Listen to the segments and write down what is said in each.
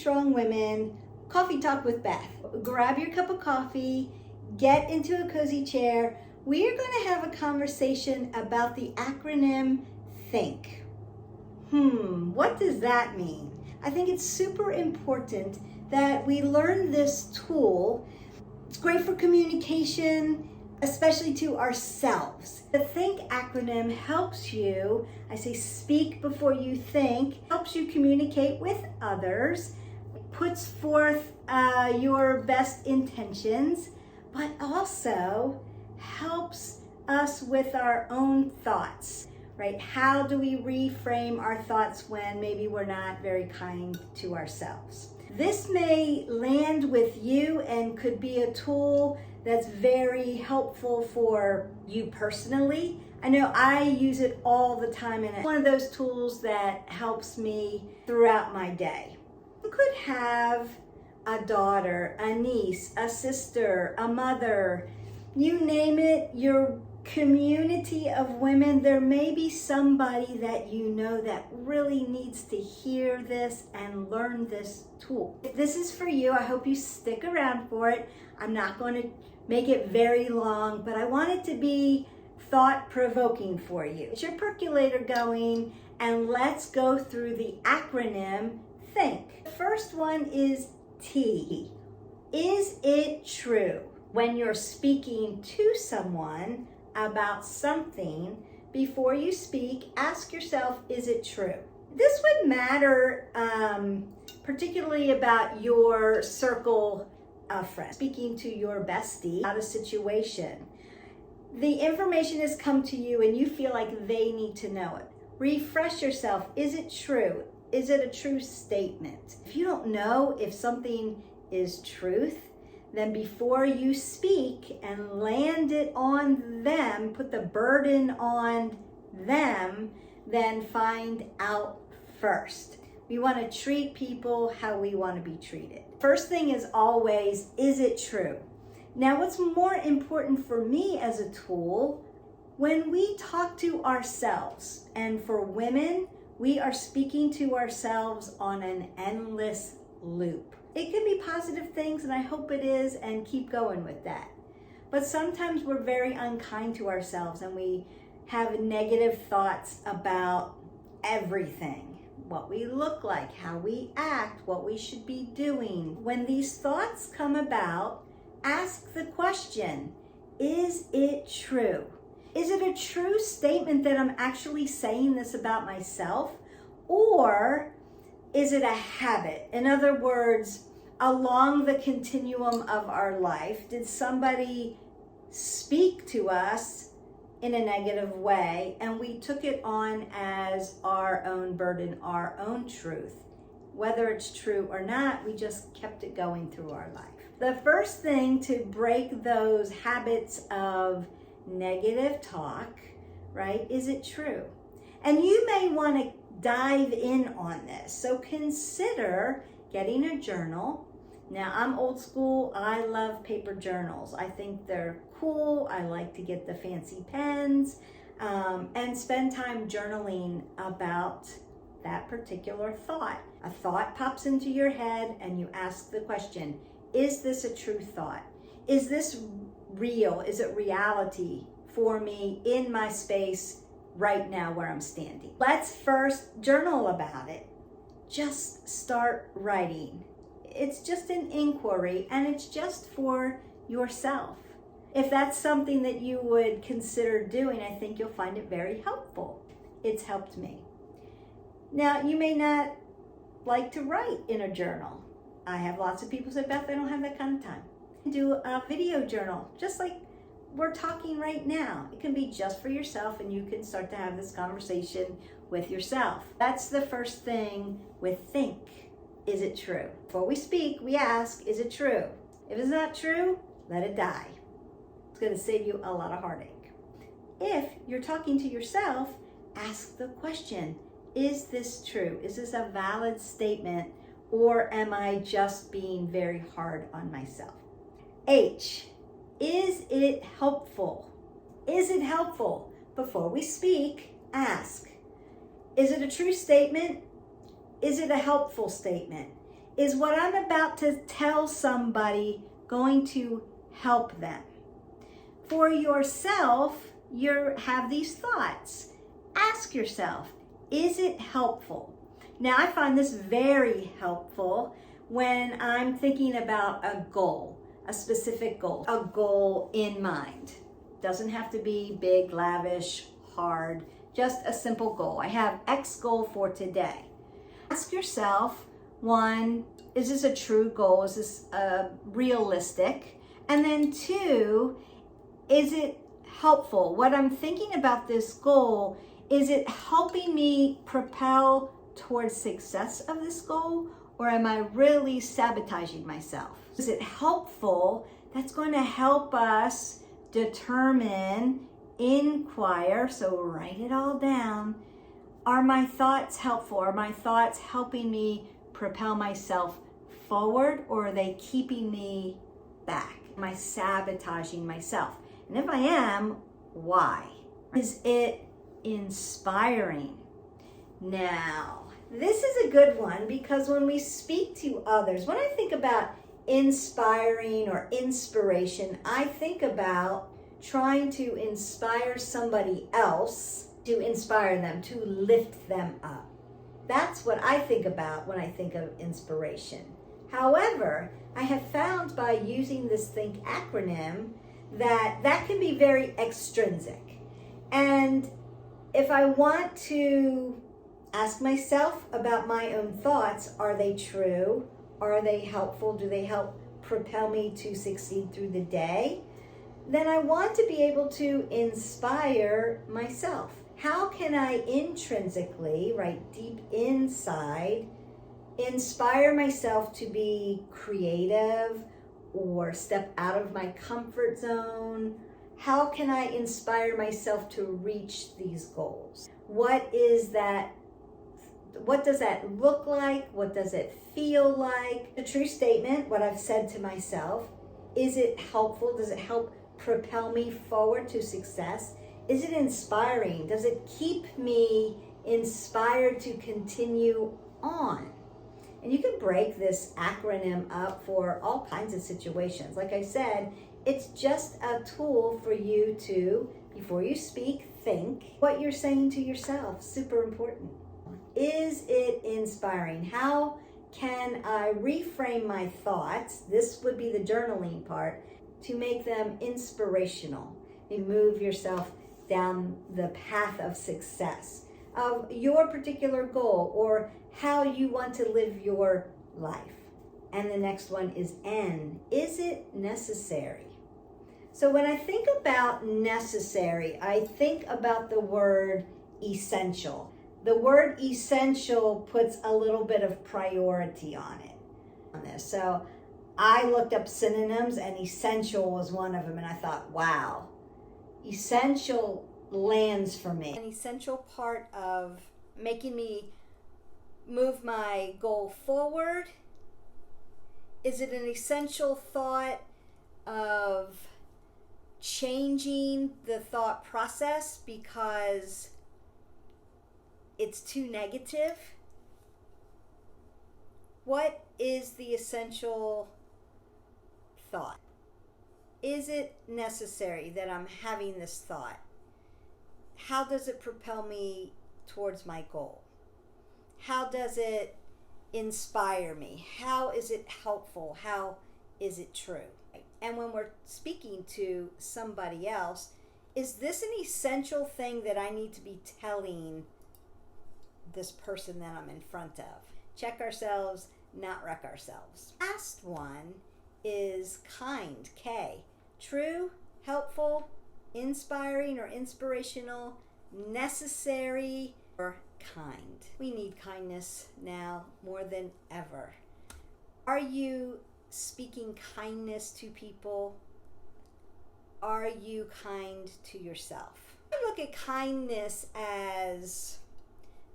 Strong Women, Coffee Talk with Beth. Grab your cup of coffee, get into a cozy chair. We are going to have a conversation about the acronym THINK. What does that mean? I think it's super important that we learn this tool. It's great for communication, especially to ourselves. The THINK acronym helps you, I say speak before you think, helps you communicate with others, puts forth your best intentions, but also helps us with our own thoughts, right? How do we reframe our thoughts when maybe we're not very kind to ourselves? This may land with you and could be a tool that's very helpful for you personally. I know I use it all the time, and it's one of those tools that helps me throughout my day. You could have a daughter, a niece, a sister, a mother, you name it, your community of women. There may be somebody that you know that really needs to hear this and learn this tool. If this is for you, I hope you stick around for it. I'm not going to make it very long, but I want it to be thought-provoking for you. Get your percolator going, and let's go through the acronym THINK. The first one is T. Is it true? When you're speaking to someone about something, before you speak, ask yourself, is it true? This would matter particularly about your circle of friends. Speaking to your bestie about a situation. The information has come to you and you feel like they need to know it. Refresh yourself. Is it true? Is it a true statement? If you don't know if something is truth, then before you speak and land it on them, put the burden on them, then find out first. We want to treat people how we want to be treated. First thing is always, is it true? Now, what's more important for me as a tool, when we talk to ourselves, and for women, we are speaking to ourselves on an endless loop. It can be positive things, and I hope it is, and keep going with that. But sometimes we're very unkind to ourselves, and we have negative thoughts about everything. What we look like, how we act, what we should be doing. When these thoughts come about, ask the question, is it true? Is it a true statement that I'm actually saying this about myself? Or is it a habit? In other words, along the continuum of our life, did somebody speak to us in a negative way and we took it on as our own burden, our own truth? Whether it's true or not, we just kept it going through our life. The first thing to break those habits of negative talk, right, is it true? And you may want to dive in on this. So consider getting a journal. Now, I'm old school. I love paper journals. I think they're cool. I like to get the fancy pens and spend time journaling about that particular thought. A thought pops into your head and you ask the question, is this a true thought? Is this real? Is it reality for me in my space right now where I'm standing? Let's first journal about it. Just start writing. It's just an inquiry, and it's just for yourself. If that's something that you would consider doing, I think you'll find it very helpful. It's helped me. Now, you may not like to write in a journal. I have lots of people say, Beth, I don't have that kind of time. Do a video journal, just like we're talking right now. It can be just for yourself, and you can start to have this conversation with yourself. That's the first thing with think. Is it true? Before we speak, we ask, is it true? If it's not true, let it die. It's going to save you a lot of heartache. If you're talking to yourself, ask the question, is this true? Is this a valid statement, or am I just being very hard on myself? H, is it helpful? Is it helpful? Before we speak, ask, is it a true statement? Is it a helpful statement? Is what I'm about to tell somebody going to help them? For yourself, you have these thoughts. Ask yourself, is it helpful? Now, I find this very helpful when I'm thinking about a goal, a specific goal, a goal in mind. Doesn't have to be big, lavish, hard, just a simple goal. I have X goal for today. Ask yourself, one, is this a true goal? Is this realistic? And then two, is it helpful? What I'm thinking about this goal, is it helping me propel towards success of this goal? Or am I really sabotaging myself? Is it helpful? That's going to help us determine, inquire, so write it all down. Are my thoughts helpful? Are my thoughts helping me propel myself forward, or are they keeping me back? Am I sabotaging myself? And if I am, why? Is it inspiring? Now, this is a good one because when we speak to others, when I think about inspiring or inspiration, I think about trying to inspire somebody else, to inspire them, to lift them up. That's what I think about when I think of inspiration. However, I have found by using this THINK acronym that can be very extrinsic. And if I want to ask myself about my own thoughts, are they true? Are they helpful? Do they help propel me to succeed through the day? Then I want to be able to inspire myself. How can I intrinsically, right deep inside, inspire myself to be creative or step out of my comfort zone? How can I inspire myself to reach these goals? What is that? What does that look like? What does it feel like? A true statement, what I've said to myself. Is it helpful? Does it help propel me forward to success? Is it inspiring? Does it keep me inspired to continue on? And you can break this acronym up for all kinds of situations. Like I said, it's just a tool for you to, before you speak, think what you're saying to yourself. Super important. Is it inspiring? How can I reframe my thoughts? This would be the journaling part, to make them inspirational. You move yourself down the path of success, of your particular goal, or how you want to live your life. And the next one is N. Is it necessary? So when I think about necessary, I think about the word essential. The word essential puts a little bit of priority on it. So I looked up synonyms and essential was one of them, and I thought, wow, essential lands for me. An essential part of making me move my goal forward? Is it an essential thought of changing the thought process because it's too negative? What is the essential thought? Is it necessary that I'm having this thought? How does it propel me towards my goal? How does it inspire me? How is it helpful? How is it true? And when we're speaking to somebody else, is this an essential thing that I need to be telling this person that I'm in front of? Check ourselves, not wreck ourselves. Last one is kind, K. True, helpful, inspiring or inspirational, necessary, or kind. We need kindness now more than ever. Are you speaking kindness to people? Are you kind to yourself? I look at kindness as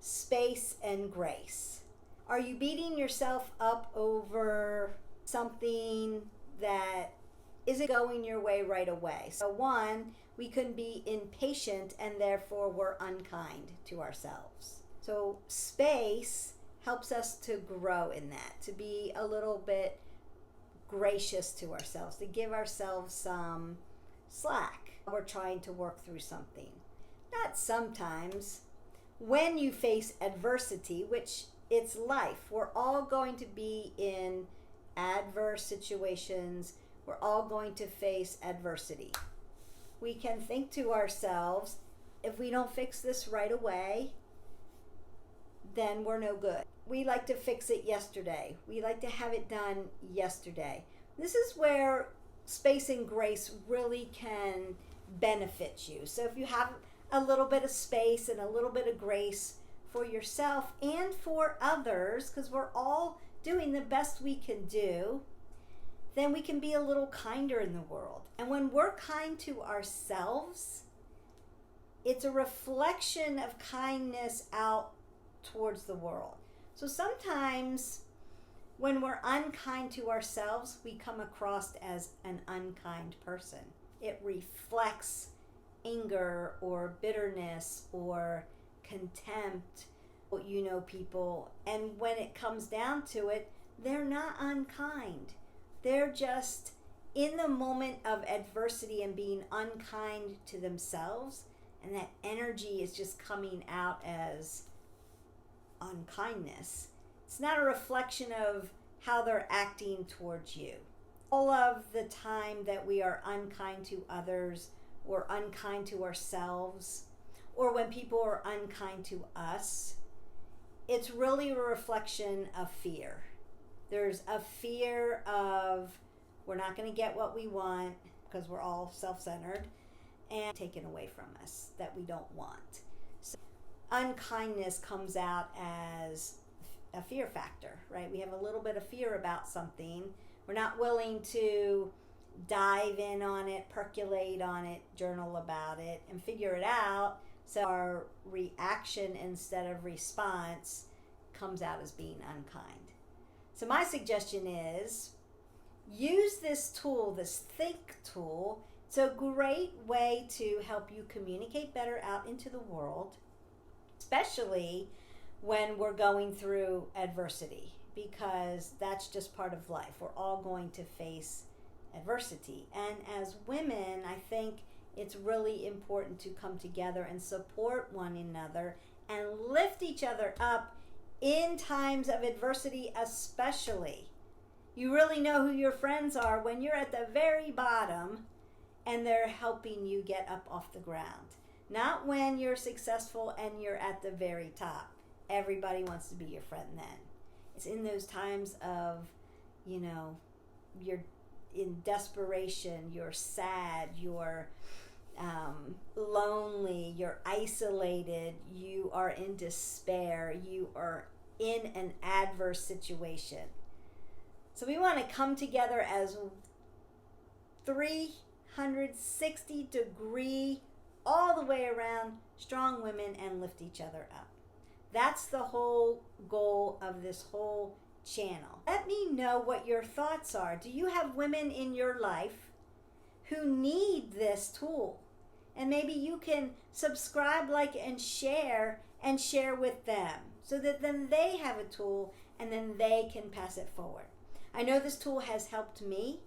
space and grace. Are you beating yourself up over something that isn't going your way right away? So one, we can be impatient and therefore we're unkind to ourselves. So space helps us to grow in that, to be a little bit gracious to ourselves, to give ourselves some slack. We're trying to work through something. Not sometimes. When you face adversity, which it's life, we're all going to be in adverse situations. We're all going to face adversity. We can think to ourselves, if we don't fix this right away, then we're no good. We like to fix it yesterday. We like to have it done yesterday. This is where space and grace really can benefit you. So if you have a little bit of space and a little bit of grace for yourself and for others, because we're all doing the best we can do, then we can be a little kinder in the world. And when we're kind to ourselves, it's a reflection of kindness out towards the world. So sometimes when we're unkind to ourselves, we come across as an unkind person. It reflects anger or bitterness or contempt, people. And when it comes down to it, they're not unkind. They're just in the moment of adversity and being unkind to themselves, and that energy is just coming out as unkindness. It's not a reflection of how they're acting towards you. All of the time that we are unkind to others or unkind to ourselves, or when people are unkind to us, it's really a reflection of fear. There's a fear of we're not going to get what we want because we're all self-centered and taken away from us that we don't want. So unkindness comes out as a fear factor, right? We have a little bit of fear about something. We're not willing to dive in on it, percolate on it, journal about it, and figure it out. So our reaction instead of response comes out as being unkind. So my suggestion is use this tool, this think tool. It's a great way to help you communicate better out into the world, especially when we're going through adversity, because that's just part of life. We're all going to face adversity. And as women, I think it's really important to come together and support one another and lift each other up in times of adversity, especially. You really know who your friends are when you're at the very bottom and they're helping you get up off the ground. Not when you're successful and you're at the very top. Everybody wants to be your friend then. It's in those times of, you're in desperation, you're sad, you're lonely, you're isolated, you are in despair, you are in an adverse situation. So we want to come together as 360-degree, all the way around, strong women and lift each other up. That's the whole goal of this whole channel. Let me know what your thoughts are. Do you have women in your life who need this tool? And maybe you can subscribe, like, and share with them so that then they have a tool and then they can pass it forward. I know this tool has helped me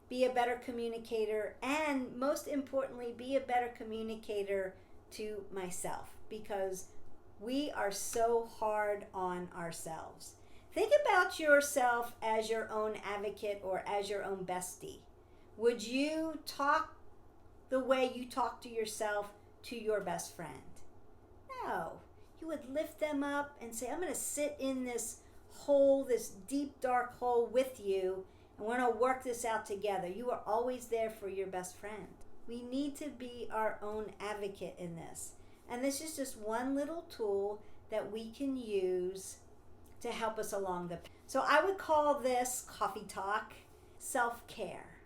be a better communicator and, most importantly, be a better communicator to myself, because we are so hard on ourselves. Think about yourself as your own advocate or as your own bestie. Would you talk the way you talk to yourself to your best friend? No. You would lift them up and say, I'm going to sit in this hole, this deep, dark hole with you, and we're going to work this out together. You are always there for your best friend. We need to be our own advocate in this. And this is just one little tool that we can use to help us along the path. So I would call this Coffee Talk self-care.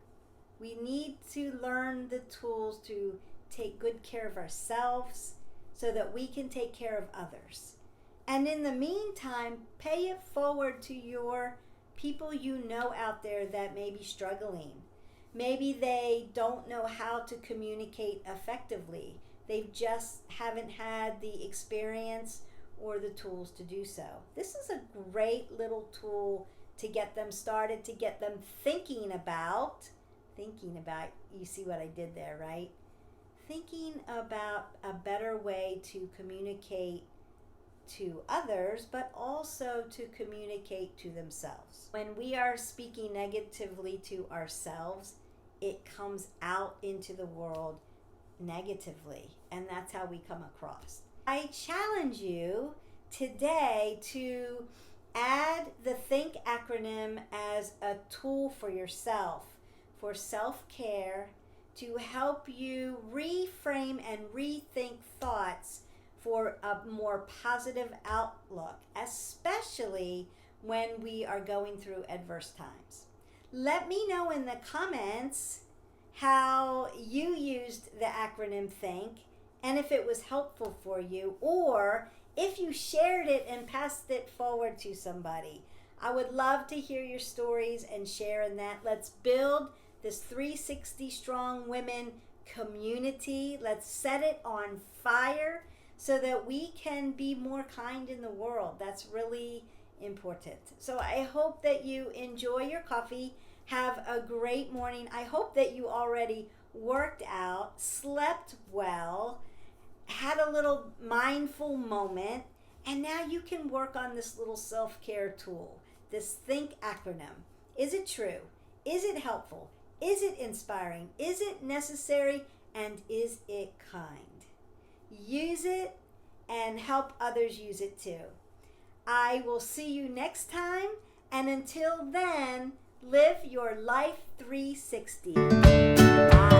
We need to learn the tools to take good care of ourselves so that we can take care of others. And in the meantime, pay it forward to your people you know out there that may be struggling. Maybe they don't know how to communicate effectively. They just haven't had the experience or the tools to do so. This is a great little tool to get them started, to get them thinking about, you see what I did there, right? Thinking about a better way to communicate to others, but also to communicate to themselves. When we are speaking negatively to ourselves, it comes out into the world negatively, and that's how we come across. I challenge you today to add the THINK acronym as a tool for yourself, for self-care, to help you reframe and rethink thoughts for a more positive outlook, especially when we are going through adverse times. Let me know in the comments how you used the acronym THINK and if it was helpful for you, or if you shared it and passed it forward to somebody. I would love to hear your stories and share in that. Let's build this 360 Strong Women community. Let's set it on fire so that we can be more kind in the world. That's really important. So I hope that you enjoy your coffee. Have a great morning. I hope that you already worked out, slept well, had a little mindful moment, and now you can work on this little self-care tool, this THINK acronym. Is it true? Is it helpful? Is it inspiring? Is it necessary? And is it kind? Use it and help others use it too. I will see you next time, and until then, live your life 360. Bye.